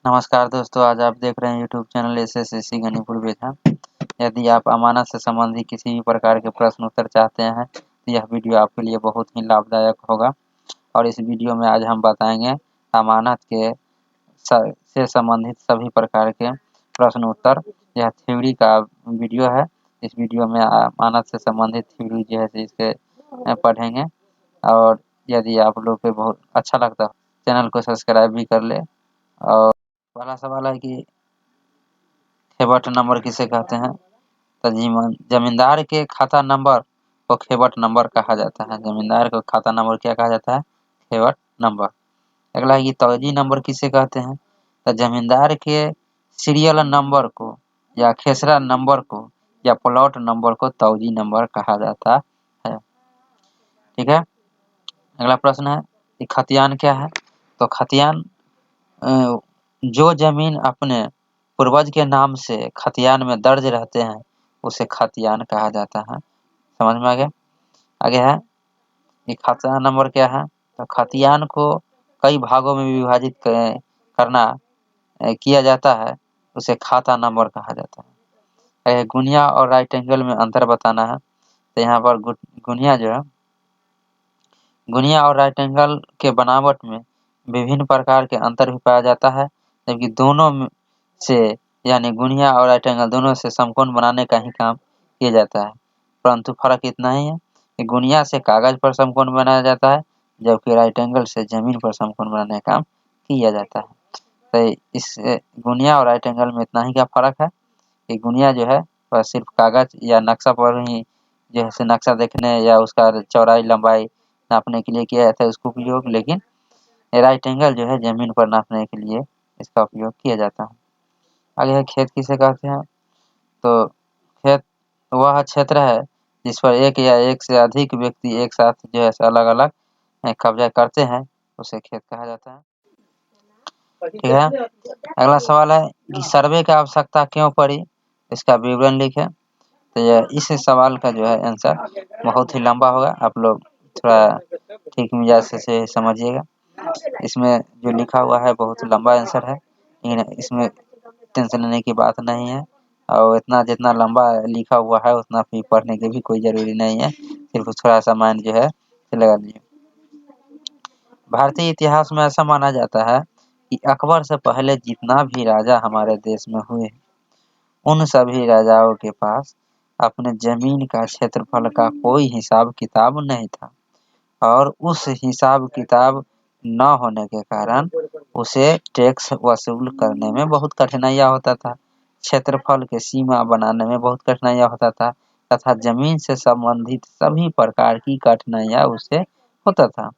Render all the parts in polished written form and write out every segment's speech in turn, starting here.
नमस्कार दोस्तों, आज आप देख रहे हैं यूट्यूब चैनल एसएससी गनीपुर बेधा। यदि आप अमानत से संबंधित किसी भी प्रकार के प्रश्न उत्तर चाहते हैं तो यह वीडियो आपके लिए बहुत ही लाभदायक होगा। और इस वीडियो में आज हम बताएंगे अमानत के से संबंधित सभी प्रकार के प्रश्न उत्तर। यह थ्योरी का वीडियो है। इस वीडियो में अमानत से संबंधित थ्योरी जो है इसके पढ़ेंगे। और यदि आप लोग को बहुत अच्छा लगता है चैनल को सब्सक्राइब भी कर ले। और पहला सवाल है कि खेवट नंबर किसे कहते हैं? तो जमींदार के खाता नंबर को खेवट नंबर कहा जाता है। जमींदार को खाता नंबर क्या कहा जाता है? खेवट नंबर। अगला है कि तौजी नंबर किसे कहते हैं? तो जमींदार के सीरियल नंबर को या खेसरा नंबर को या प्लॉट नंबर को तौजी नंबर कहा जाता है। ठीक है। अगला प्रश्न है कि खतियान क्या है? तो खतियान जो जमीन अपने पूर्वज के नाम से खतियान में दर्ज रहते हैं उसे खतियान कहा जाता है। समझ में आ गया? आगे है कि खतियान नंबर क्या है? तो खतियान को कई भागों में विभाजित करना किया जाता है, उसे खाता नंबर कहा जाता है। गुनिया और राइट एंगल में अंतर बताना है। तो यहाँ पर गुनिया जो है, गुनिया और राइट एंगल के बनावट में विभिन्न प्रकार के अंतर भी पाया जाता है, जबकि दोनों से यानी गुनिया और राइट एंगल दोनों से समकोण बनाने का ही काम किया जाता है। परंतु फर्क इतना ही है कि गुनिया से कागज पर समकोण बनाया जाता है, जबकि राइट एंगल से जमीन पर समकोण बनाने का काम किया जाता है। तो इस गुनिया और राइट एंगल में इतना ही का फर्क है कि गुनिया जो है वह सिर्फ कागज या नक्शा पर ही जो है नक्शा देखने या उसका चौड़ाई लंबाई नापने के लिए किया जाता है उसको उपयोग, लेकिन राइट एंगल जो है जमीन पर नापने के लिए इसका उपयोग किया जाता है। आगे है खेत किसे कहते हैं? तो खेत वह क्षेत्र है जिस पर एक या एक से अधिक व्यक्ति एक साथ जो है अलग अलग कब्जा करते हैं, उसे खेत कहा जाता है। ठीक है। अगला सवाल है कि सर्वे की आवश्यकता क्यों पड़ी? इसका विवरण लिखें। तो यह इस सवाल का जो है आंसर बहुत ही लंबा होगा, आप लोग थोड़ा ठीक मिजाज से समझिएगा। इसमें जो लिखा हुआ है बहुत लंबा आंसर है, लेकिन इसमें टेंशन लेने की बात नहीं है। और इतना जितना लंबा लिखा हुआ है उतना भी पढ़ने की भी कोई जरूरी नहीं है, सिर्फ थोड़ा सा माइंड जो है लगा लीजिए। भारतीय इतिहास में ऐसा माना जाता है कि अकबर से पहले जितना भी राजा हमारे देश में हुए उन सभी राजाओं के पास अपने जमीन का क्षेत्रफल का कोई हिसाब किताब नहीं था, और उस हिसाब किताब न होने के कारण उसे टैक्स वसूल करने में बहुत कठिनाइयाँ होता था, क्षेत्रफल के सीमा बनाने में बहुत कठिनाइयाँ होता था, तथा जमीन से संबंधित सभी प्रकार की कठिनाइयाँ उसे होता था।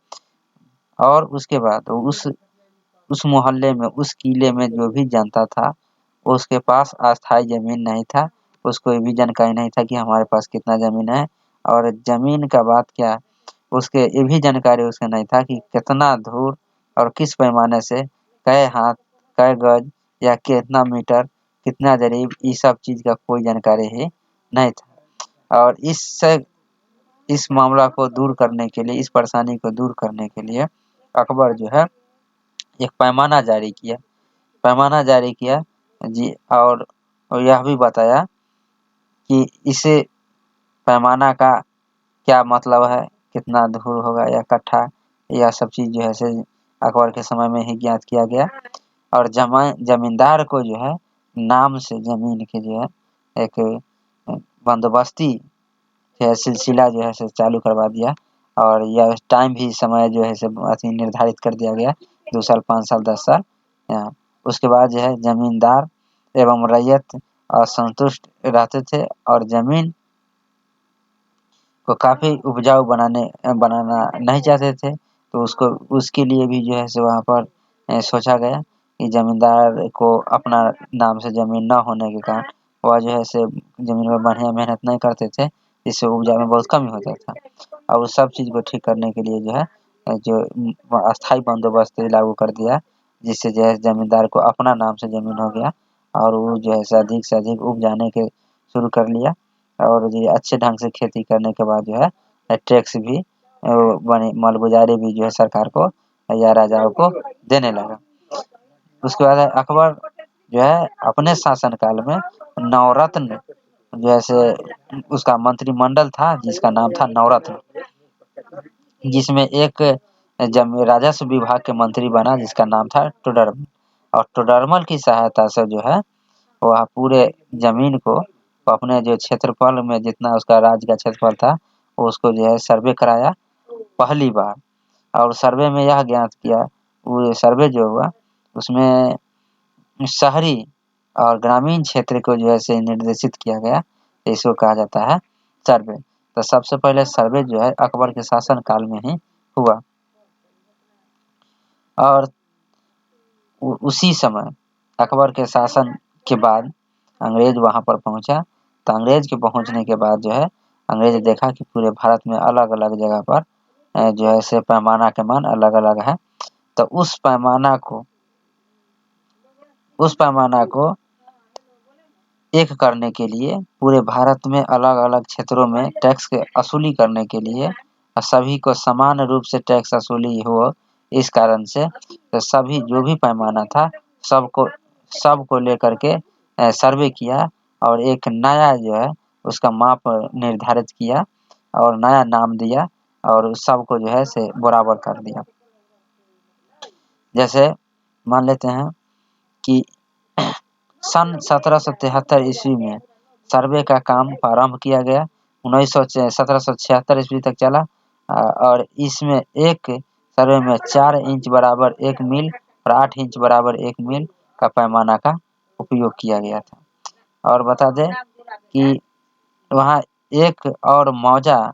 और उसके बाद उस मोहल्ले में उस किले में जो भी जनता था उसके पास अस्थायी जमीन नहीं था, उसको ये भी जानकारी नहीं था कि हमारे पास कितना जमीन है। और जमीन का बात क्या, उसके ये भी जानकारी उसके नहीं था कि कितना दूर और किस पैमाने से कै हाथ कै गज या कितना मीटर कितना जरीब, ये सब चीज का कोई जानकारी ही नहीं था। और इस मामला को दूर करने के लिए, इस परेशानी को दूर करने के लिए अकबर जो है एक पैमाना जारी किया। पैमाना जारी किया जी, और यह भी बताया कि इसे पैमाना का क्या मतलब है, कितना दूर होगा या कट्ठा, यह सब चीज जो है से अकबर के समय में ही ज्ञात किया गया। और जमींदार को जो है नाम से जमीन के जो है एक बंदोबस्ती सिलसिला जो है चालू करवा दिया। और यह टाइम भी समय जो है अति निर्धारित कर दिया गया, 2 साल 5 साल 10 साल। उसके बाद जो है जमींदार एवं रैयत असंतुष्ट रहते थे और जमीन को काफी उपजाऊ बनाना नहीं चाहते थे, तो उसके लिए भी जो है वहाँ पर सोचा गया कि जमींदार को अपना नाम से जमीन न होने के कारण वह जो है जमीन में बढ़िया मेहनत नहीं करते थे, इससे उपजा में बहुत कमी होता था। और उस सब चीज को ठीक करने के लिए जो है जो अस्थायी बंदोबस्त लागू कर दिया, जिससे जो है जमींदार को अपना नाम से जमीन हो गया और वो जो है से अधिक उपजाने के शुरू कर लिया। और ये अच्छे ढंग से खेती करने के बाद जो है टैक्स भी मालगुजारी भी जो है सरकार को या राजाओं को देने लगा। उसके बाद अकबर जो है अपने शासनकाल में नवरत्न, जैसे उसका मंत्रिमंडल था जिसका नाम था नवरत्न, जिसमें एक राजस्व विभाग के मंत्री बना जिसका नाम था टोडरमल। और टोडरमल की सहायता से जो है वह पूरे जमीन को अपने जो क्षेत्रफल में जितना उसका राज्य का क्षेत्रफल था उसको जो है सर्वे कराया पहली बार। और सर्वे में यह ज्ञात किया, वो सर्वे जो हुआ उसमें शहरी और ग्रामीण क्षेत्र को जो है से निर्देशित किया गया, इसको कहा जाता है सर्वे। तो सबसे पहले सर्वे जो है अकबर के शासन काल में ही हुआ। और उसी समय अकबर के शासन के बाद अंग्रेज वहां पर पहुंचा। तो अंग्रेज के पहुंचने के बाद जो है अंग्रेज देखा कि पूरे भारत में अलग अलग जगह पर जो है से पैमाना के मान अलग अलग है। तो उस पैमाना को एक करने के लिए पूरे भारत में अलग अलग क्षेत्रों में टैक्स के वसूली करने के लिए सभी को समान रूप से टैक्स वसूली हो, इस कारण से तो सभी जो भी पैमाना था सबको लेकर के सर्वे किया और एक नया जो है उसका माप निर्धारित किया और नया नाम दिया और सबको जो है से बराबर कर दिया। जैसे मान लेते हैं कि सन 1773 ईस्वी में सर्वे का काम प्रारंभ किया गया। 1776 ईस्वी तक चला और इसमें एक सर्वे में 4 इंच बराबर 1 मील और 8 इंच बराबर 1 मील का पैमाना का उपयोग किया गया था। और बता दें कि वहाँ एक और मौजा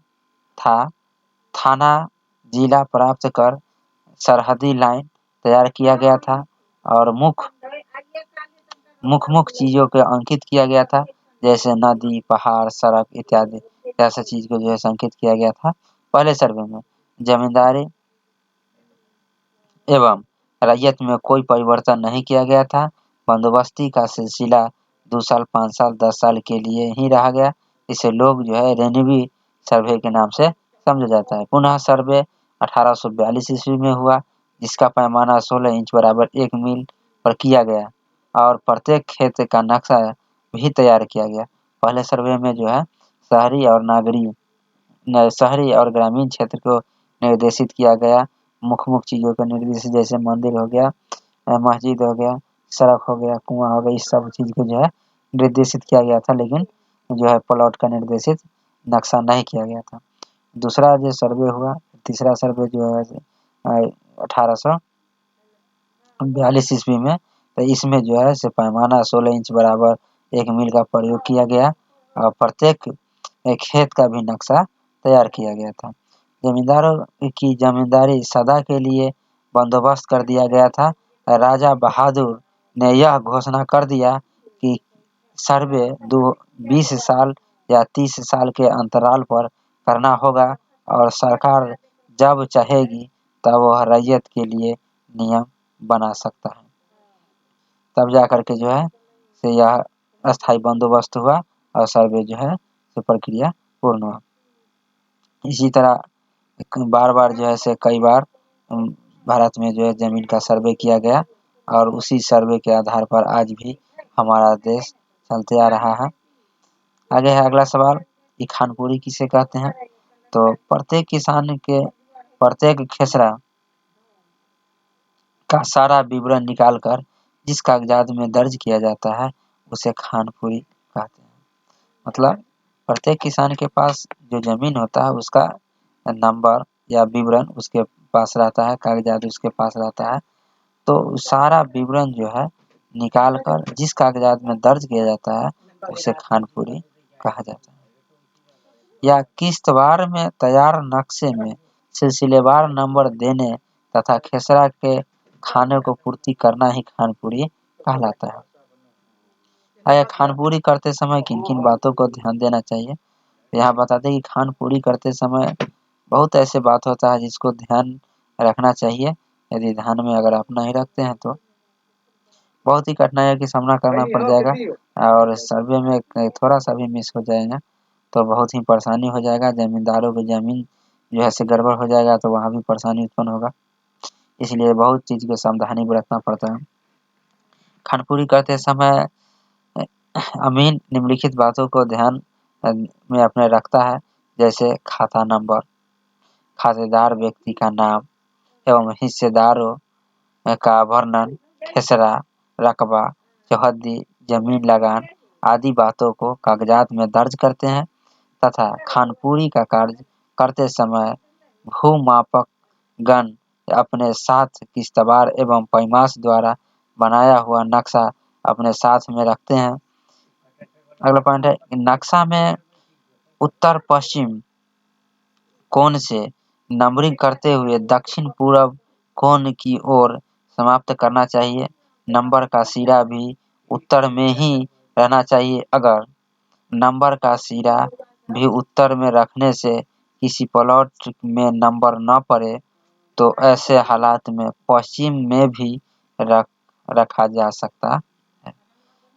था, थाना जिला प्राप्त कर सरहदी लाइन तैयार किया गया था और मुख्य चीजों को अंकित किया गया था, जैसे नदी, पहाड़, सड़क इत्यादि ऐसे चीज को जो है अंकित किया गया था पहले सर्वे में। जमींदारी एवं रैयत में कोई परिवर्तन नहीं किया गया था। बंदोबस्ती का सिलसिला 2 साल, 5 साल, 10 साल के लिए ही रहा गया। इसे लोग जो है रेनिवी सर्वे के नाम से समझा जाता है। पुनः सर्वे 1842 ईस्वी में हुआ, जिसका पैमाना 16 इंच बराबर 1 मील पर किया गया और प्रत्येक खेत का नक्शा भी तैयार किया गया। पहले सर्वे में जो है शहरी और ग्रामीण क्षेत्र को निर्देशित किया गया। मुख्य चीजों को निर्देशित, जैसे मंदिर हो गया, मस्जिद हो गया, सड़क हो गया, कुआं हो गया, इस सब चीज को जो है निर्देशित किया गया था, लेकिन जो है प्लॉट का निर्देशित नक्शा नहीं किया गया था। दूसरा जो सर्वे हुआ, तीसरा सर्वे जो है 1842 ईस्वी में, तो इसमें जो है से पैमाना 16 इंच बराबर 1 मील का प्रयोग किया गया और प्रत्येक खेत का भी नक्शा तैयार किया गया था। जमींदारों की जमींदारी सदा के लिए बंदोबस्त कर दिया गया था। राजा बहादुर ने यह घोषणा कर दिया कि सर्वे 20 साल या 30 साल के अंतराल पर करना होगा और सरकार जब चाहेगी तब वह रैयत के लिए नियम बना सकता है। तब जा करके जो है से यह अस्थायी बंदोबस्त हुआ और सर्वे जो है से प्रक्रिया पूर्ण हुआ। इसी तरह बार जो है से कई बार भारत में जो है जमीन का सर्वे किया गया और उसी सर्वे के आधार पर आज भी हमारा देश चलते आ रहा है। आगे है अगला सवाल कि खानपुरी किसे कहते हैं। तो प्रत्येक किसान के प्रत्येक खेसरा का सारा विवरण निकालकर जिस कागजात में दर्ज किया जाता है उसे खानपुरी कहते हैं। मतलब प्रत्येक किसान के पास जो जमीन होता है उसका नंबर या विवरण उसके पास रहता है, कागजात उसके पास रहता है। तो सारा विवरण जो है निकाल कर जिस कागजात में दर्ज किया जाता है उसे खानपुरी कहा जाता है। या किश्तवार में तैयार नक्शे में सिलसिलेवार नंबर देने तथा खेसरा के खाने को पूर्ति करना ही खानपुरी कहलाता है। खानपुरी करते समय किन किन बातों को ध्यान देना चाहिए, यहाँ बताते हैं कि खानपुरी करते समय बहुत ऐसे बात होता है जिसको ध्यान रखना चाहिए। यदि ध्यान में अगर आप नहीं रखते हैं तो बहुत ही कठिनाइयों का सामना करना पड़ जाएगा और सर्वे में थोड़ा सा भी मिस हो जाएगा तो बहुत ही परेशानी हो जाएगा। जमींदारों की जमीन जो है से गड़बड़ हो जाएगा तो वहाँ भी परेशानी उत्पन्न होगा। इसलिए बहुत चीज़ को सावधानी बरतना पड़ता है। खानपुरी करते समय अमीन निम्नलिखित बातों को ध्यान में अपने रखता है, जैसे खाता नंबर, खातेदार व्यक्ति का नाम एवं हिस्सेदारों का वर्णन, खेसरा, रकबा, चौहद्दी, जमीन लगान आदि बातों को कागजात में दर्ज करते हैं तथा खानपुरी का कार्य करते समय भूमापक गण अपने साथ किश्तवाड़ एवं पैमाश द्वारा बनाया हुआ नक्शा अपने साथ में रखते हैं। अगला पॉइंट है, नक्शा में उत्तर पश्चिम कोण से नंबरिंग करते हुए दक्षिण पूर्व कोण की ओर समाप्त करना चाहिए। नंबर का सिरा भी उत्तर में ही रहना चाहिए। अगर नंबर का सिरा भी उत्तर में रखने से किसी प्लॉट में नंबर न पड़े तो ऐसे हालात में पश्चिम में भी रखा जा सकता है।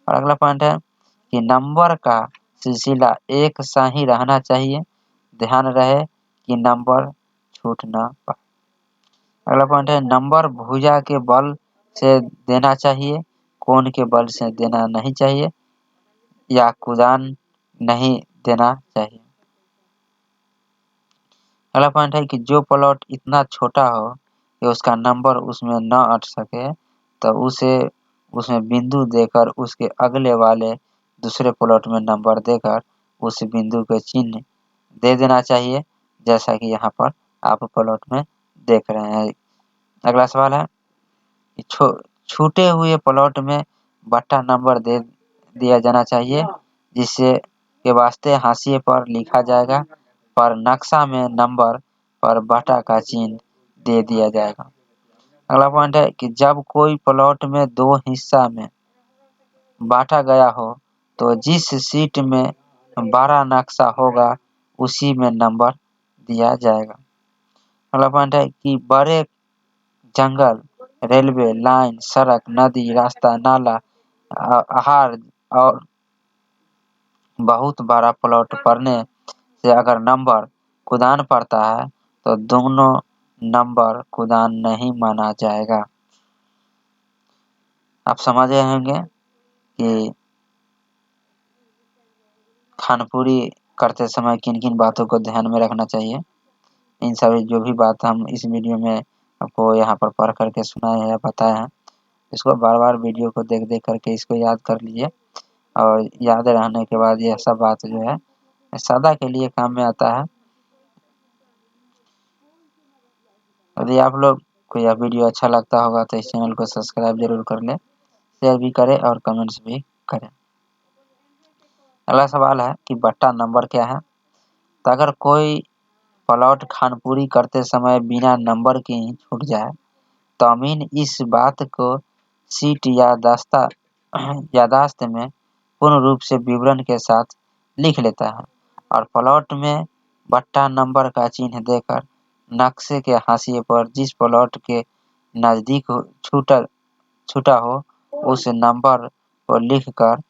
और अगला पॉइंट है कि नंबर का सिलसिला एक सा ही रहना चाहिए। ध्यान रहे कि नंबर छूट न पाए। अगला पॉइंट है, नंबर भुजा के बल से देना चाहिए, कोण के बल से देना नहीं चाहिए या कुदान नहीं देना चाहिए। अगला पॉइंट है कि जो प्लॉट इतना छोटा हो कि उसका नंबर उसमें न अट सके तो उसे उसमें बिंदु देकर उसके अगले वाले दूसरे प्लॉट में नंबर देकर उस बिंदु के चिन्ह दे देना चाहिए, जैसा कि यहाँ पर आप प्लॉट में देख रहे हैं। अगला सवाल है कि छूटे हुए प्लॉट में बट्टा नंबर दे दिया जाना चाहिए, जिससे के वास्ते हाशिए पर लिखा जाएगा, पर नक्शा में नंबर पर बट्टा का चिन्ह दे दिया जाएगा। अगला पॉइंट है कि जब कोई प्लॉट में दो हिस्सा में बांटा गया हो तो जिस सीट में बड़ा नक्शा होगा उसी में नंबर दिया जाएगा। अगला पॉइंट है कि बड़े जंगल, रेलवे लाइन, सड़क, नदी, रास्ता, नाला, आहार और बहुत बड़ा प्लॉट पड़ने से अगर नंबर कुदान पड़ता है तो दोनों नंबर कुदान नहीं माना जाएगा। आप समझ रहे होंगे कि खानपुरी करते समय किन किन बातों को ध्यान में रखना चाहिए। इन सभी जो भी बात हम इस वीडियो में आपको यहाँ पर पढ़ करके सुनाए हैं या बताए हैं, इसको बार बार वीडियो को देख देख करके इसको याद कर लीजिए और याद रहने के बाद यह सब बात जो है सदा के लिए काम में आता है। यदि आप लोग को यह वीडियो अच्छा लगता होगा तो इस चैनल को सब्सक्राइब जरूर कर लें, शेयर भी करें और कमेंट्स भी करें। अगला सवाल है कि बट्टा नंबर क्या है। तो अगर कोई प्लॉट खानपुरी करते समय बिना नंबर के ही छूट जाए तो अमीन इस बात को सीट या यादाश्त में पूर्ण रूप से विवरण के साथ लिख लेता है और प्लॉट में बट्टा नंबर का चिन्ह देकर नक्शे के हाशिए पर जिस प्लॉट के नजदीक छूटा हो उस नंबर को लिखकर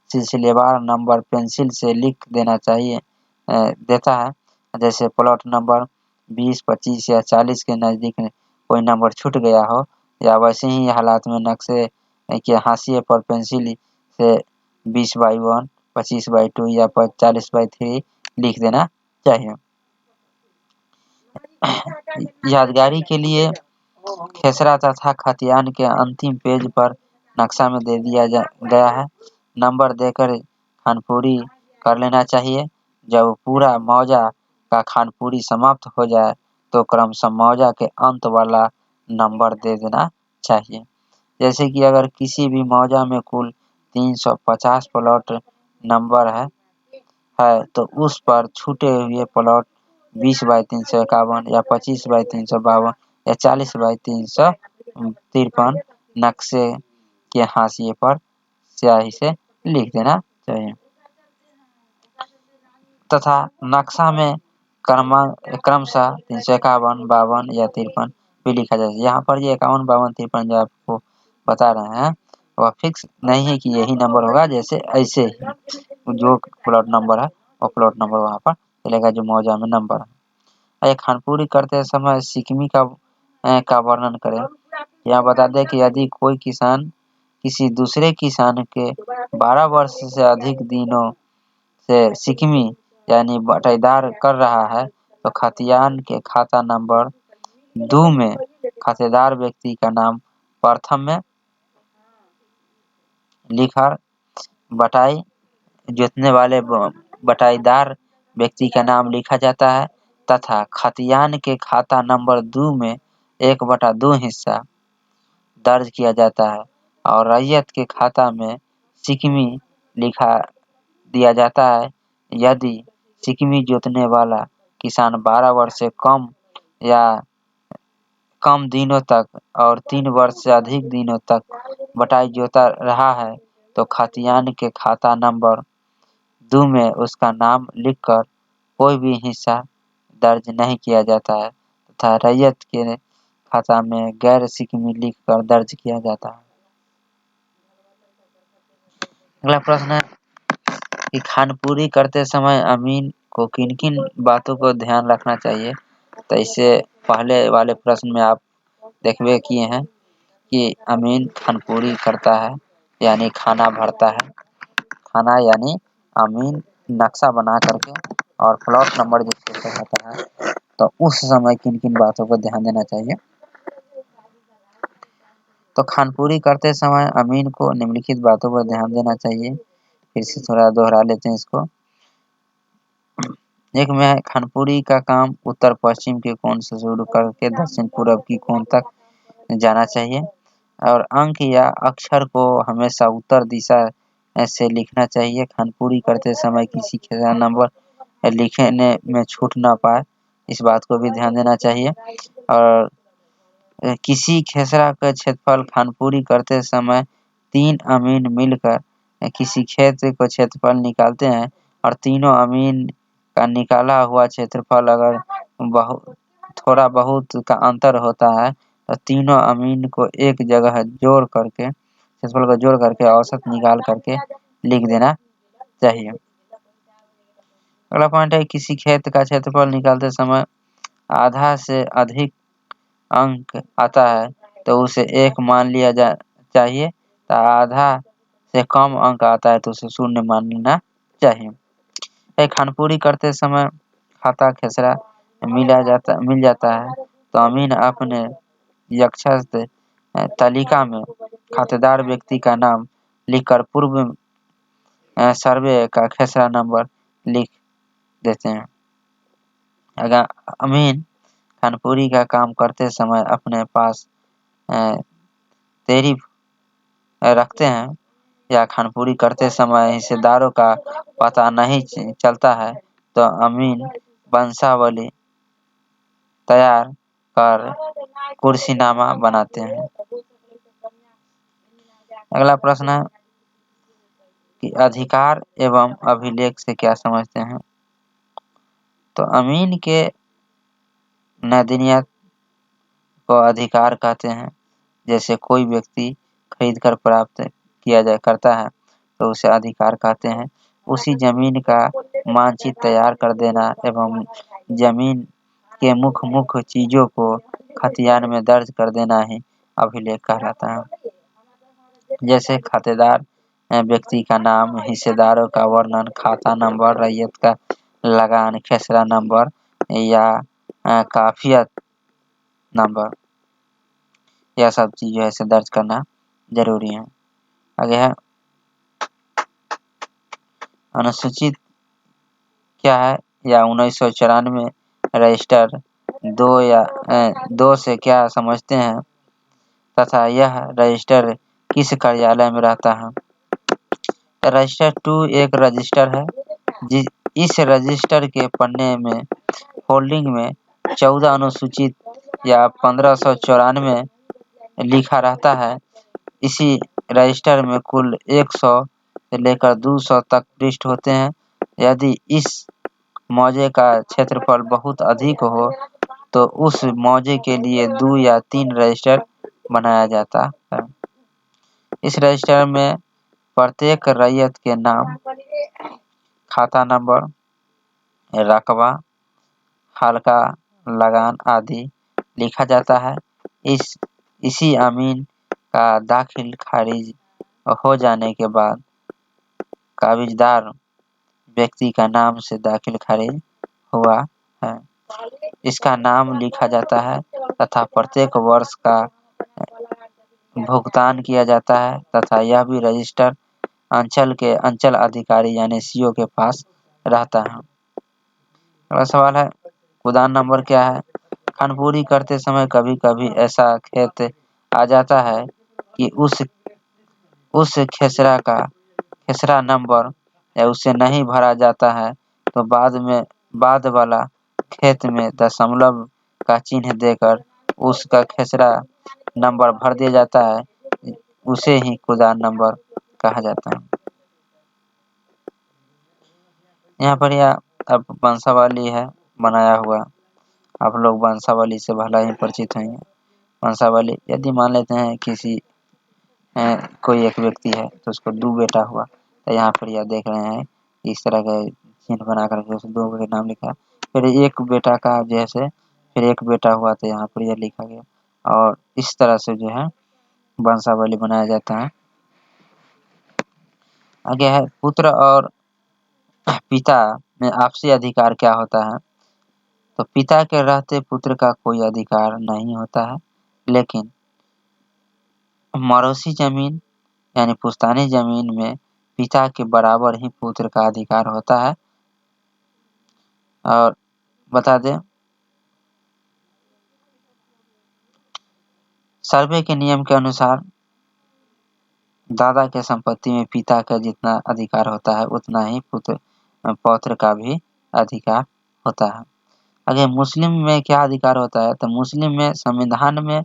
सिलसिलेवार नंबर पेंसिल से लिख देना चाहिए देता है। जैसे प्लॉट नंबर 20, 25 या 40 के नजदीक कोई नंबर छूट गया हो या वैसे ही हालात में नक्शे के हाशिए पर पेंसिल से 20/1, 25/2 या 40/3 लिख देना चाहिए। यादगारी के लिए खेसरा तथा खतियान के अंतिम पेज पर नक्शा में दे दिया गया है। नंबर देकर खानपुरी कर लेना चाहिए। जब पूरा मौजा का खानपुरी समाप्त हो जाए तो क्रमशः मौजा के अंत वाला नंबर दे देना चाहिए। जैसे कि अगर किसी भी मौजा में कुल 350 प्लॉट नंबर है तो उस पर छूटे हुए प्लॉट 20/351 या 25/352 या 40/353 नक्शे के हाशिए पर स्याही से लिख देना चाहिए तथा नक्शा में क्रमशः 351, 52 या 53 भी लिखा जाए। यहाँ पर ये 51, 52, 53 जो आपको बता रहे हैं वह फिक्स नहीं है कि यही नंबर होगा, जैसे ऐसे ही जो प्लॉट नंबर है वो प्लॉट नंबर वहाँ पर चलेगा जो मौजा में नंबर है। खानपुरी करते समय सिकमी का वर्णन करें। यहाँ बता दें कि यदि कोई किसान किसी दूसरे किसान के 12 वर्ष से अधिक दिनों से शिकमी यानी बटाईदार कर रहा है तो खतियान के खाता नंबर 2 में खातेदार व्यक्ति का नाम प्रथम में लिखकर बटाई जोतने वाले बटाईदार व्यक्ति का नाम लिखा जाता है तथा खतियान के खाता नंबर 2 में 1/2 हिस्सा दर्ज किया जाता है और रैयत के खाता में शिकमी लिखा दिया जाता है। यदि शिकमी जोतने वाला किसान 12 वर्ष से कम या कम दिनों तक और 3 वर्ष से अधिक दिनों तक बटाई जोता रहा है तो खतियान के खाता नंबर 2 में उसका नाम लिखकर कोई भी हिस्सा दर्ज नहीं किया जाता है तथा रैयत के खाता में गैर शिकमी लिखकर दर्ज किया जाता है। अगला प्रश्न है कि खानपुरी करते समय अमीन को किन किन बातों को ध्यान रखना चाहिए। तो इससे पहले वाले प्रश्न में आप देखबे किए हैं कि अमीन खानपुरी करता है यानी खाना भरता है। खाना यानी अमीन नक्शा बना करके और प्लॉट नंबर जिसके पे आता है तो उस समय किन किन बातों को ध्यान देना चाहिए। तो खानपुरी करते समय अमीन को निम्नलिखित बातों पर ध्यान देना चाहिए। फिर से थोड़ा दोहरा लेते हैं इसको। एक में है खानपुरी का काम उत्तर पश्चिम के कोण से शुरू करके दक्षिण पूर्व की कोण तक जाना चाहिए और अंक या अक्षर को हमेशा उत्तर दिशा से लिखना चाहिए। खानपुरी करते समय किसी खेसरा नंबर लिखने में छूट ना पाए इस बात को भी ध्यान देना चाहिए। और किसी खेसरा का क्षेत्रफल खानपुरी करते समय 3 अमीन मिलकर किसी क्षेत्र को क्षेत्रफल निकालते हैं और तीनों अमीन का निकाला हुआ क्षेत्रफल अगर थोड़ा बहुत का अंतर होता है तो तीनों अमीन को एक जगह जोड़ करके क्षेत्रफल को जोड़ करके औसत निकाल करके लिख देना चाहिए। अगला पॉइंट है किसी क्षेत्र का क्षेत्रफल निकालते समय आधा से अधिक अंक आता है तो उसे 1 मान लिया चाहिए तो आधा से कम अंक आता है तो उसे 0 मान लेना चाहिए। खानपुरी करते समय खाता खेसरा मिल जाता है तो अमीन अपने यक्षस्थ तालिका में खातेदार व्यक्ति का नाम लिखकर पूर्व सर्वे का खेसरा नंबर लिख देते हैं। अगर अमीन खानपुरी का काम करते समय अपने पास तेरी रखते हैं या खानपुरी करते समय हिस्सेदारों का पता नहीं चलता है तो अमीन वंशावली तैयार कर कुर्सीनामा बनाते हैं। अगला प्रश्न है कि अधिकार एवं अभिलेख से क्या समझते हैं। तो अमीन के नदनियत को अधिकार कहते हैं। जैसे कोई व्यक्ति खरीद कर प्राप्त किया करता है तो उसे अधिकार कहते हैं। उसी जमीन का मानचित्र तैयार कर देना एवं जमीन के मुख्य चीजों को खतियान में दर्ज कर देना ही अभिलेख कहलाता है। जैसे खातेदार व्यक्ति का नाम, हिस्सेदारों का वर्णन, खाता नंबर, रैयत का लगान, खेसरा नंबर या काफियत नंबर, यह सब चीज जो है इसे दर्ज करना जरूरी है। आगे है अनुसूचित क्या है या 1994 रजिस्टर 2 से क्या समझते हैं तथा यह रजिस्टर किस कार्यालय में रहता है। रजिस्टर 2 एक रजिस्टर है। इस रजिस्टर के पन्ने में होल्डिंग में 14 अनुसूचित या 1594 लिखा रहता है। इसी रजिस्टर में कुल 100 से लेकर 200 तक पृष्ठ होते हैं। यदि इस मौजे का क्षेत्रफल बहुत अधिक हो तो उस मौजे के लिए 2 या 3 रजिस्टर बनाया जाता है। इस रजिस्टर में प्रत्येक रैयत के नाम, खाता नंबर, रकबा, हल्का, लगान आदि लिखा जाता है। इसी अमीन का दाखिल खारिज हो जाने के बाद काबिजदार व्यक्ति का नाम से दाखिल खारिज हुआ है। इसका नाम लिखा जाता है तथा प्रत्येक वर्ष का भुगतान किया जाता है तथा यह भी रजिस्टर अंचल के अंचल अधिकारी यानी सीओ के पास रहता है। अगला सवाल है कुदान नंबर क्या है? खानपुरी करते समय कभी-कभी ऐसा खेत आ जाता है कि उस खेसरा नंबर या उसे नहीं भरा जाता है तो बाद वाला खेत में दशमलव का चिन्ह देकर उसका खेसरा नंबर भर दिया जाता है, उसे ही कुदान नंबर कहा जाता है। यहाँ पर यह अब वंशावली है बनाया हुआ, आप लोग वंशावली से भला ही परिचित होंगे। वंशावली यदि मान लेते हैं किसी कोई एक व्यक्ति है तो उसको 2 बेटा हुआ, तो यहाँ पर यह देख रहे हैं इस तरह का चिन्ह बना करके उस 2 के नाम लिखा, फिर एक बेटा का जैसे फिर एक बेटा हुआ तो यहाँ पर यह लिखा गया, और इस तरह से जो है वंशावली बनाया जाता है। आगे है पुत्र और पिता में आपसी अधिकार क्या होता है? तो पिता के रहते पुत्र का कोई अधिकार नहीं होता है, लेकिन मौरोसी जमीन यानी पुश्तैनी जमीन में पिता के बराबर ही पुत्र का अधिकार होता है। और बता दें सर्वे के नियम के अनुसार दादा के संपत्ति में पिता का जितना अधिकार होता है उतना ही पौत्र का भी अधिकार होता है। आगे मुस्लिम में क्या अधिकार होता है? तो मुस्लिम में संविधान में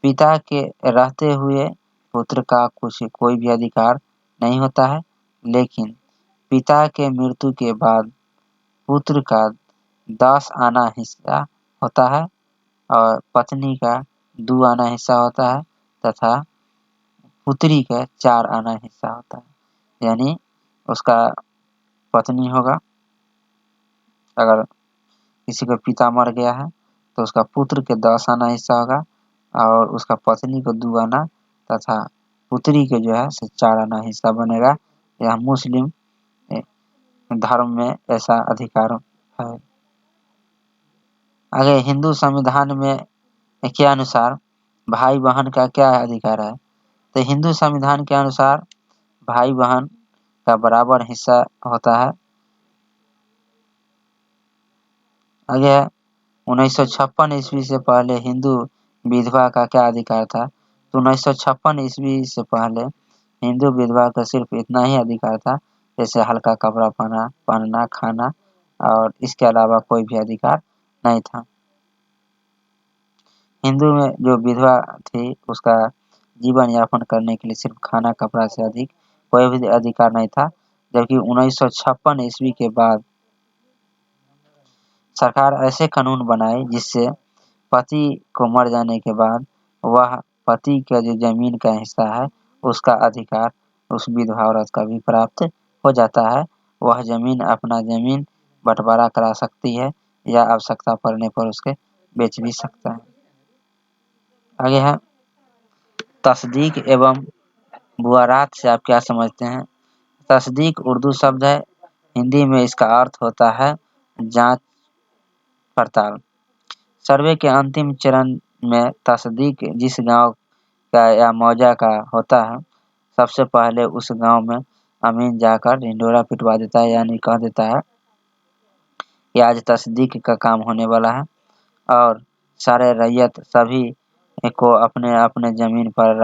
पिता के रहते हुए पुत्र का कोई भी अधिकार नहीं होता है, लेकिन पिता के मृत्यु के बाद पुत्र का 10 आना हिस्सा होता है और पत्नी का 2 आना हिस्सा होता है तथा पुत्री का 4 आना हिस्सा होता है। यानी उसका पत्नी होगा, अगर किसी का पिता मर गया है तो उसका पुत्र के 10 आना हिस्सा होगा और उसका पत्नी को 2 आना तथा पुत्री के जो है 4 आना हिस्सा बनेगा। यह मुस्लिम धर्म में ऐसा अधिकार है। आगे हिंदू संविधान में के अनुसार भाई बहन का क्या अधिकार है? तो हिंदू संविधान के अनुसार भाई बहन का बराबर हिस्सा होता है। आगे 1956 ईस्वी से पहले हिंदू विधवा का क्या अधिकार था? तो 1956 ईस्वी से पहले हिंदू विधवा का सिर्फ इतना ही अधिकार था, जैसे हल्का कपड़ा पहनना, खाना, और इसके अलावा कोई भी अधिकार नहीं था। हिंदू में जो विधवा थी उसका जीवन यापन करने के लिए सिर्फ खाना कपड़ा से अधिक कोई भी अधिकार नहीं था, जबकि 1956 ईस्वी के बाद सरकार ऐसे कानून बनाए जिससे पति को मर जाने के बाद वह पति का जो जमीन का हिस्सा है उसका अधिकार उस विधवा औरत का भी प्राप्त हो जाता है। वह अपना जमीन बंटवारा करा सकती है या आवश्यकता पड़ने पर उसके बेच भी सकता है। आगे है तस्दीक एवं बुआरात से आप क्या समझते हैं? तस्दीक उर्दू शब्द है, हिंदी में इसका अर्थ होता है जांच पड़ताल। सर्वे के अंतिम चरण में तस्दीक जिस गांव का या मौजा का होता है, सबसे पहले उस गांव में अमीन जाकर ढिंढोरा पिटवा देता है, यानी कह देता है कि आज तस्दीक का काम होने वाला है, और सारे रैयत सभी को अपने अपने जमीन पर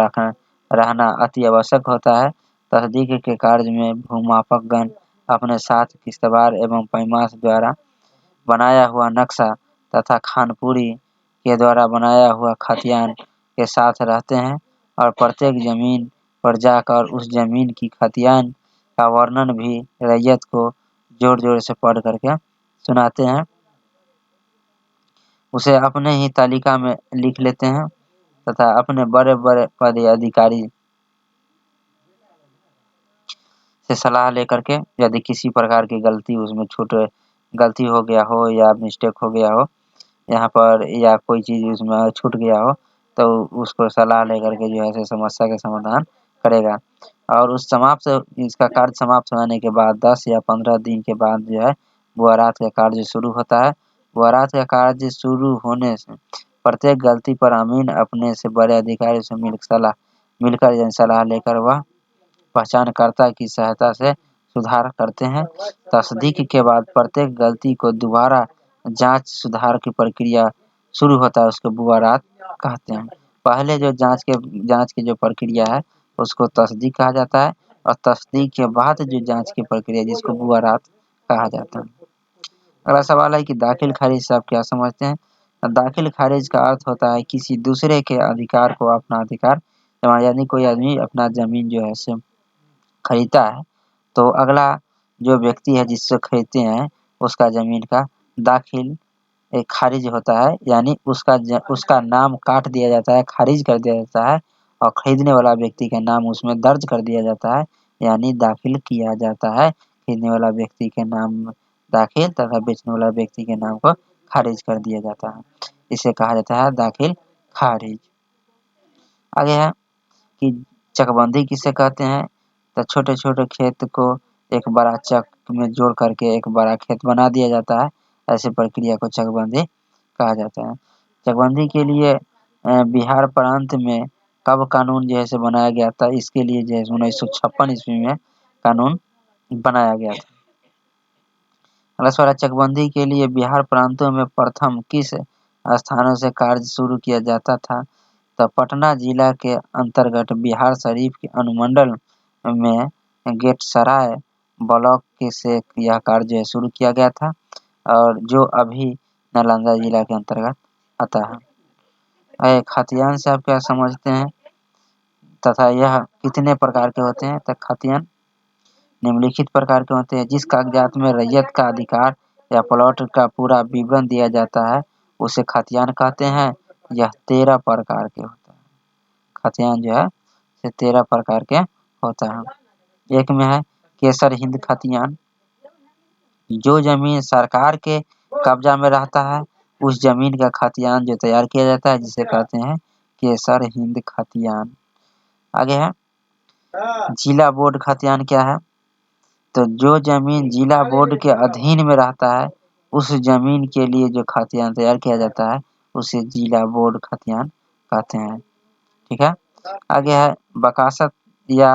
रहना अति आवश्यक होता है। तस्दीक के कार्य में भूमापकगण अपने साथ किश्तवार एवं पैमाश द्वारा बनाया हुआ नक्शा तथा खानपुरी के द्वारा बनाया हुआ खतियान के साथ रहते हैं और प्रत्येक जमीन पर जाकर उस जमीन की खतियान का वर्णन भी रैयत को जोर-जोर से पढ़ करके सुनाते हैं। उसे अपने ही तालिका में लिख लेते हैं तथा अपने बड़े-बड़े पदाधिकारी से सलाह लेकर के यदि किसी प्रकार की गलती हो गया हो या मिस्टेक हो गया हो यहाँ पर, या कोई चीज़ उसमें छूट गया हो, तो उसको सलाह लेकर के जो है समस्या का समाधान करेगा। और उस इसका कार्य समाप्त होने के बाद 10 या 15 दिन के बाद जो है बुआरात का कार्य शुरू होता है। बुआरात का कार्य शुरू होने से प्रत्येक गलती पर अमीन अपने से बड़े अधिकारी से मिलकर सलाह लेकर वह पहचानकर्ता की सहायता से सुधार करते हैं। तस्दीक के बाद प्रत्येक गलती को दोबारा जांच सुधार की प्रक्रिया शुरू होता है, उसको बुआरात कहते हैं। पहले जो जांच की जो प्रक्रिया है उसको तस्दीक कहा जाता है, और तस्दीक के बाद जो जांच की प्रक्रिया जिसको बुआरात कहा जाता है। अगला सवाल है कि दाखिल खारिज से आप क्या समझते हैं? दाखिल खारिज का अर्थ होता है किसी दूसरे के अधिकार को अपना अधिकार, यानी कोई आदमी अपना जमीन जो है से खरीदता है, तो अगला जो व्यक्ति है जिससे खरीदते हैं उसका जमीन का दाखिल खारिज होता है, यानी उसका नाम काट दिया जाता है, खारिज कर दिया जाता है, और खरीदने वाला व्यक्ति का नाम उसमें दर्ज कर दिया जाता है, यानी दाखिल किया जाता है। खरीदने वाला व्यक्ति के नाम दाखिल तथा बेचने वाला व्यक्ति के नाम को खारिज कर दिया जाता है। इसे कहा जाता है दाखिल खारिज। आगे है कि चकबंदी किसे कहते हैं? तो छोटे छोटे खेत को एक बड़ा चक में जोड़ करके एक बड़ा खेत बना दिया जाता है, ऐसी प्रक्रिया को चकबंदी कहा जाता है। चकबंदी के लिए बिहार प्रांत में कब कानून जो है से बनाया गया था? इसके लिए जो है 1956 ईस्वी में कानून बनाया गया था। अगला सवाल, चकबंदी के लिए बिहार प्रांतों में प्रथम किस स्थानों से कार्य शुरू किया जाता था? तो पटना जिला के अंतर्गत बिहार शरीफ के अनुमंडल में गेटसराय ब्लॉक के से यह कार्य जो है शुरू किया गया था, और जो अभी नालंदा जिला के अंतर्गत आता है। खतियान से आप क्या समझते हैं तथा यह कितने प्रकार के होते हैं? तो खतियान निम्नलिखित प्रकार के होते हैं। जिस कागजात में रैयत का अधिकार या प्लॉट का पूरा विवरण दिया जाता है उसे खतियान कहते हैं। यह 13 प्रकार के होता है। खतियान जो है 13 प्रकार के होता है। एक में है केसर हिंद खतियान। जो जमीन सरकार के कब्जा में रहता है उस जमीन का खतियान जो तैयार किया जाता है जिसे कहते हैं केसर हिंद खतियान। आगे है जिला बोर्ड खतियान क्या है? तो जो जमीन जिला बोर्ड के अधीन में रहता है उस जमीन के लिए जो खतियान तैयार किया जाता है उसे जिला बोर्ड खतियान कहते हैं। ठीक है। आगे है बकासत या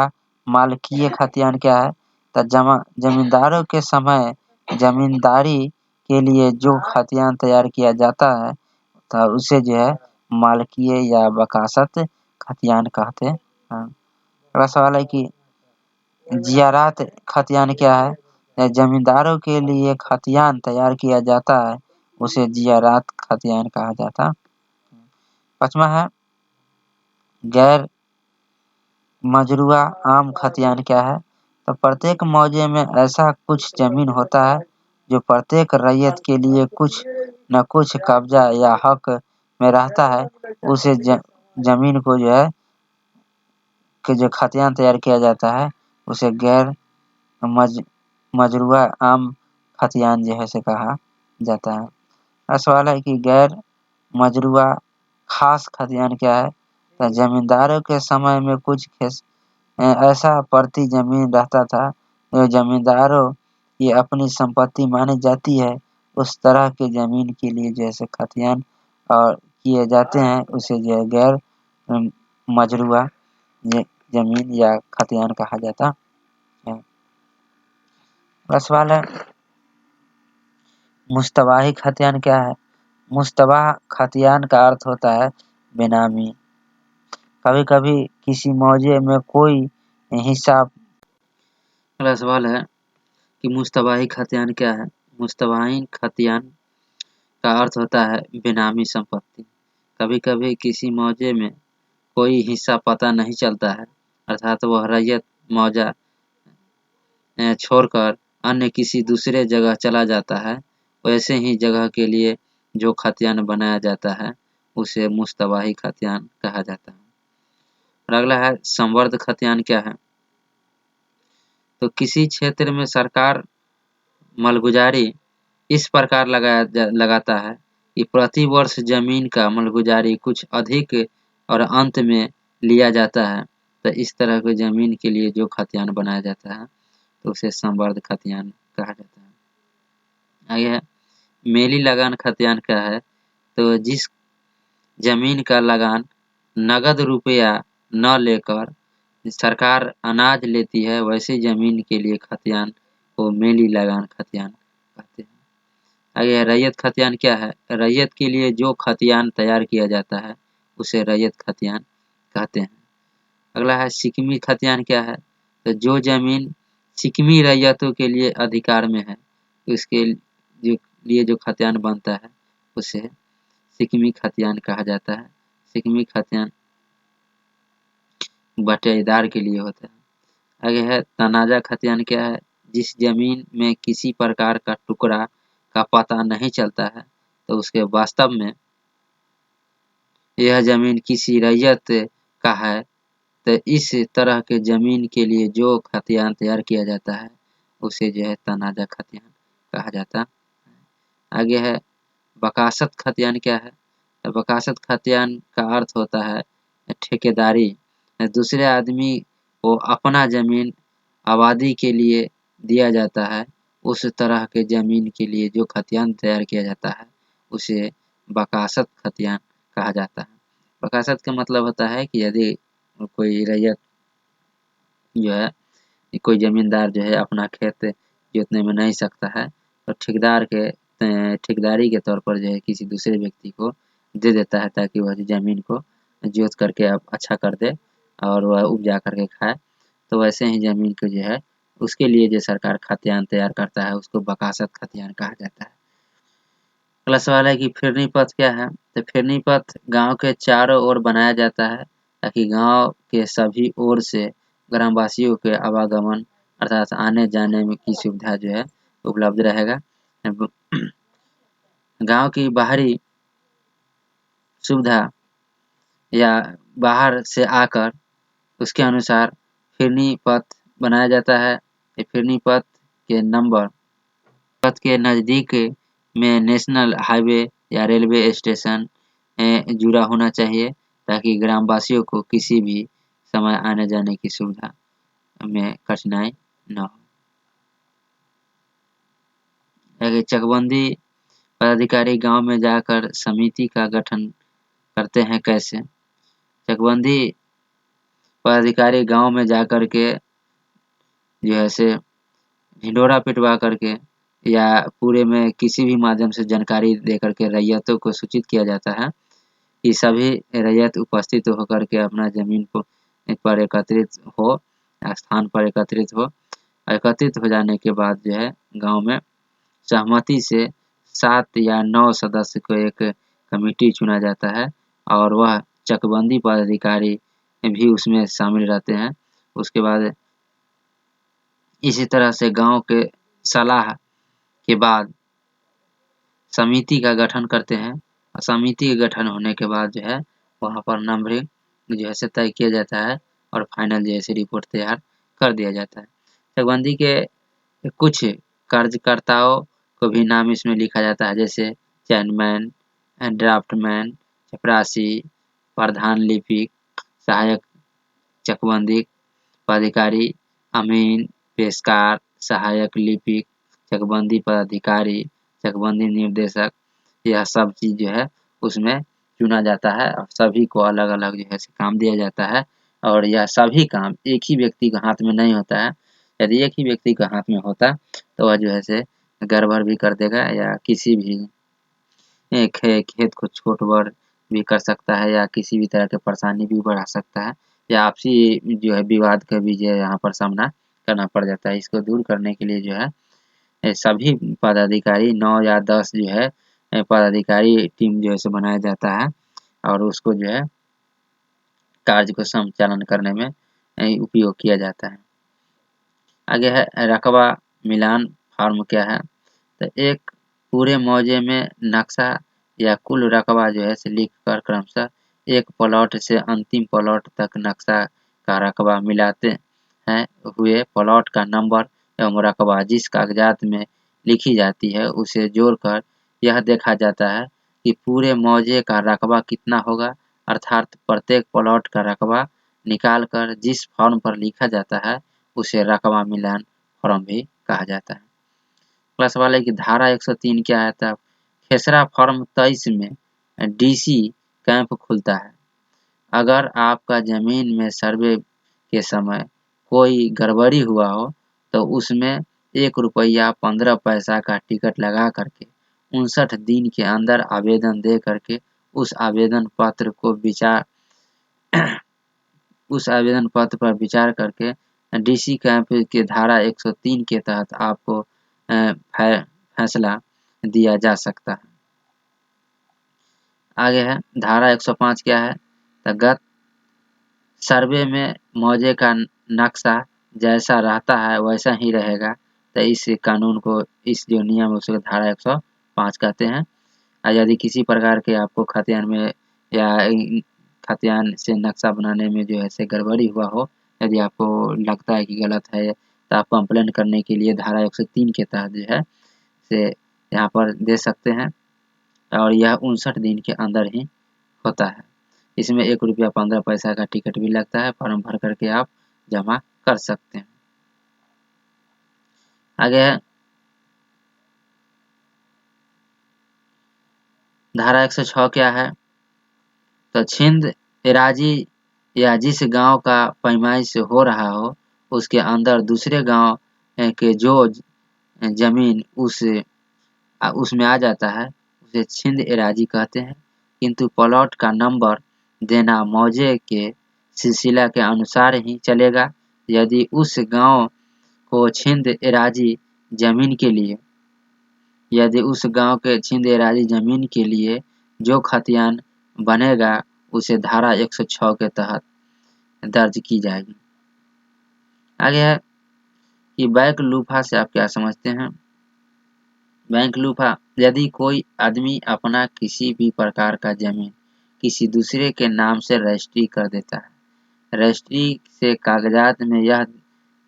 मालकीय खतियान क्या है? तो जमींदारों के समय जमींदारी के लिए जो खतियान तैयार किया जाता है तो उसे जो है मालकीय या बकासत खतियान कहते हैं। अगला सवाल है कि जियारात खतियान क्या है? जमींदारों के लिए खतियान तैयार किया जाता है उसे जियारात खतियान कहा जाता। 5वां है गैर मजरूआ आम खतियान क्या है? तो प्रत्येक मौजे में ऐसा कुछ जमीन होता है जो प्रत्येक रैयत के लिए कुछ न कुछ कब्जा या हक में रहता है, उसे जमीन को जो है कि जो खतियान तैयार किया जाता है उसे गैर मजरूआ आम खतियान जो है से कहा जाता है। अब सवाल है कि गैर मजरूआ खास खतियान क्या है? तो जमींदारों के समय में कुछ ऐसा प्रति जमीन रहता था जो जमींदारों की अपनी संपत्ति मानी जाती है, उस तरह के जमीन के लिए जैसे खतियान और किए जाते हैं उसे जो है गैर मजरूआ जमीन या खतियान कहा जाता है। सवाल है मुस्तबाही खतियान क्या है? मुस्तबाह खतियान का अर्थ होता है बेनामी। कभी कभी किसी मौजे में कोई हिस्सा। अगला सवाल है कि मुस्तबाही खतियान क्या है? मुस्तबाही खतियान का अर्थ होता है बेनामी संपत्ति। कभी कभी किसी मौजे में कोई हिस्सा पता नहीं चलता है, अर्थात वह रैयत मौजा छोड़कर अन्य किसी दूसरे जगह चला जाता है, वैसे ही जगह के लिए जो खतियान बनाया जाता है उसे मुस्तबाही खतियान कहा जाता है। और अगला है संवर्ध खतियान क्या है? तो किसी क्षेत्र में सरकार मालगुजारी इस प्रकार लगाता है कि प्रति वर्ष जमीन का मालगुजारी कुछ अधिक और अंत में लिया जाता है, तो इस तरह के जमीन के लिए जो खतियान बनाया जाता है तो उसे संवर्ध खतियान कहा जाता है। आगे है मेली लगान खतियान क्या है, तो जिस जमीन का लगान नगद रुपया न लेकर सरकार अनाज लेती है, वैसे जमीन के लिए खतियान को मेली लगान खतियान कहते हैं। आगे रैयत खतियान क्या है, रैयत के लिए जो खतियान तैयार किया जाता है उसे रैयत खतियान कहते हैं। अगला है सिकमी खतियान क्या है, तो जो जमीन सिकमी रैयतों के लिए अधिकार में है उसके लिए जो खतियान बनता है उसे सिकमी खतियान कहा जाता है। सिकमी खतियान बटेदार के लिए होता है। आगे है तनाजा खतियान क्या है, जिस जमीन में किसी प्रकार का टुकड़ा का पता नहीं चलता है तो उसके वास्तव में यह जमीन किसी रैयत का है, तो इस तरह के जमीन के लिए जो खतियान तैयार किया जाता है उसे जो है तनाजा खतियान कहा जाता है। आगे है बकासत खतियान क्या है, तो बकासत खतियान का अर्थ होता है ठेकेदारी, दूसरे आदमी को अपना जमीन आबादी के लिए दिया जाता है, उस तरह के जमीन के लिए जो खतियान तैयार किया जाता है उसे बकासत खतियान कहा जाता है। बकासत का मतलब होता है कि यदि कोई रैयत जो है, कोई जमींदार जो है अपना खेत जोतने में नहीं सकता है तो ठेकेदारी के तौर पर जो है किसी दूसरे व्यक्ति को दे देता है ताकि वह जमीन को जोत करके अच्छा कर दे और वह उपजा करके खाए। तो वैसे ही जमीन को जो है उसके लिए जो सरकार खतियान तैयार करता है उसको बकासत खतियान कहा जाता है। अगला सवाल है कि फिरनी पथ क्या है, तो फिरनी पथ गांव के चारों ओर बनाया जाता है ताकि गांव के सभी ओर से ग्रामवासियों के आवागमन अर्थात आने जाने में की सुविधा जो है उपलब्ध रहेगा। गांव की बाहरी सुविधा या बाहर से आकर उसके अनुसार फिरनी पथ बनाया जाता है। ये फिरनी पथ के नंबर पथ के नज़दीक में नेशनल हाईवे या रेलवे स्टेशन जुड़ा होना चाहिए ताकि ग्रामवासियों को किसी भी समय आने जाने की सुविधा में कठिनाई न हो। आगे चकबंदी पदाधिकारी गांव में जाकर समिति का गठन करते हैं कैसे, चकबंदी पदाधिकारी गांव में जाकर के जो है से ढिंढोरा पिटवा करके या पूरे में किसी भी माध्यम से जानकारी दे करके रैयतों को सूचित किया जाता है कि सभी रैयत उपस्थित होकर के अपना जमीन को पर एकत्रित हो, स्थान पर एकत्रित हो जाने के बाद जो है गांव में सहमति से 7 या 9 सदस्य को एक कमेटी चुना जाता है और वह चकबंदी पदाधिकारी भी उसमें शामिल रहते हैं। उसके बाद इसी तरह से गांव के सलाह के बाद समिति का गठन करते हैं और समिति के गठन होने के बाद जो है वहाँ पर नंबरिंग जो है तय किया जाता है और फाइनल जैसे रिपोर्ट तैयार कर दिया जाता है। चकबंदी के कुछ कार्यकर्ताओं को भी नाम इसमें लिखा जाता है जैसे चेयरमैन, ड्राफ्टमैन, चपरासी, प्रधान लिपिक, सहायक चकबंदी पदाधिकारी, अमीन, पेशकार, सहायक लिपिक, चकबंदी पदाधिकारी, चकबंदी निर्देशक, यह सब चीज़ जो है उसमें चुना जाता है और सभी को अलग-अलग जो है काम दिया जाता है और यह सभी काम एक ही व्यक्ति के हाथ में नहीं होता है। यदि एक ही व्यक्ति के हाथ में होता तो वह जो है से गड़बड़ भी कर देगा या किसी भी खेत को छोट-बड़ भी कर सकता है या किसी भी तरह की परेशानी भी बढ़ा सकता है या आपसी जो है विवाद का भी जो है यहाँ पर सामना करना पड़ जाता है। इसको दूर करने के लिए जो है सभी पदाधिकारी 9 या 10 जो है पदाधिकारी टीम जो है सो बनाया जाता है और उसको जो है कार्य को संचालन करने में उपयोग किया जाता है। आगे है रकबा मिलान फॉर्म क्या है, तो एक पूरे मौजे में नक्शा या कुल रकबा जो है से लिख कर क्रमशः एक प्लॉट से अंतिम प्लॉट तक नक्शा का रकबा मिलाते हैं हुए प्लॉट का नंबर एवं रकबा जिस कागजात में लिखी जाती है उसे जोड़कर यह देखा जाता है कि पूरे मौजे का रकबा कितना होगा, अर्थात प्रत्येक प्लॉट का रकबा निकाल कर जिस फॉर्म पर लिखा जाता है उसे रकबा मिलान फॉर्म भी कहा जाता है। प्लस वाले की धारा 103 क्या है? तब खेसरा फॉर्म 23 में डीसी कैंप खुलता है। अगर आपका जमीन में सर्वे के समय कोई गड़बड़ी हुआ हो तो उसमें 1 रुपया 15 पैसा का टिकट लगा करके 59 दिन के अंदर आवेदन दे करके उस आवेदन पत्र पर विचार करके डीसी कैंप के धारा 103 के तहत आपको फैसला दिया जा सकता है। आगे है धारा 105 क्या है? तो गत सर्वे में मौजे का नक्शा जैसा रहता है वैसा ही रहेगा। तो इस कानून को, इस जो नियम है उसको धारा 105 कहते हैं। और यदि किसी प्रकार के आपको खतियान में या खतियान से नक्शा बनाने में जो है से गड़बड़ी हुआ हो, यदि आपको लगता है कि गलत है, तो आप कंप्लेंट करने के लिए धारा 103 के तहत जो है से यहाँ पर दे सकते हैं और यह 59 दिन के अंदर ही होता है। इसमें 1 रुपया 15 पैसा का टिकट भी लगता है, फॉर्म भर करके आप जमा कर सकते हैं। आगे है धारा 106 क्या है? तो छिंद एराजी या जिस गांव का पैमाइश हो रहा हो उसके अंदर दूसरे गांव के जो जमीन उसमें आ जाता है उसे छिंद एराजी कहते हैं। किंतु प्लॉट का नंबर देना मौजे के सिलसिला के अनुसार ही चलेगा। यदि उस गांव को छिंद एराजी जमीन के लिए जो खतियान बनेगा उसे धारा 106 के तहत दर्ज की जाएगी। आगे है कि बैंक लूफा से आप क्या समझते हैं? बैंक लूफा, यदि कोई आदमी अपना किसी भी प्रकार का जमीन किसी दूसरे के नाम से रजिस्ट्री कर देता है। रजिस्ट्री से कागजात में यह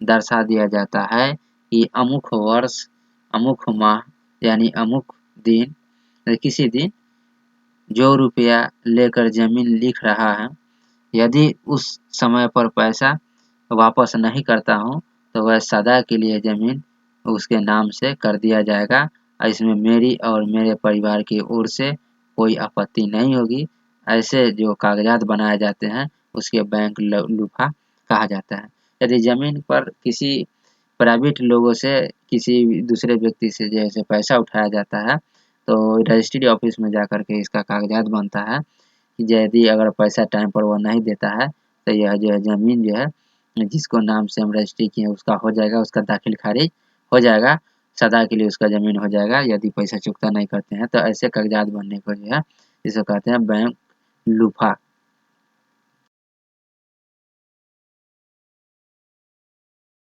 दर्शा दिया जाता है कि अमुक वर्ष, अमुक माह यानी अमुक दिन, किसी दिन जो रुपया लेकर जमीन लिख रहा है, यदि उस समय पर पैसा वापस नहीं करता हूँ तो वह सदा के लिए जमीन उसके नाम से कर दिया जाएगा और इसमें मेरी और मेरे परिवार की ओर से कोई आपत्ति नहीं होगी। ऐसे जो कागजात बनाए जाते हैं उसके बैंक लूफा कहा जाता है। यदि जमीन पर किसी प्राइवेट लोगों से, किसी दूसरे व्यक्ति से जैसे पैसा उठाया जाता है तो रजिस्ट्री ऑफिस में जाकर के इसका कागजात बनता है कि यदि अगर पैसा टाइम पर वो नहीं देता है तो यह जो है जमीन जो है जिसको नाम से हम रजिस्ट्री किए उसका हो जाएगा, उसका दाखिल खारिज हो जाएगा, सदा के लिए उसका जमीन हो जाएगा यदि पैसा चुकता नहीं करते हैं। तो ऐसे कागजात बनने को जो है इसको कहते हैं बैंक लूफा।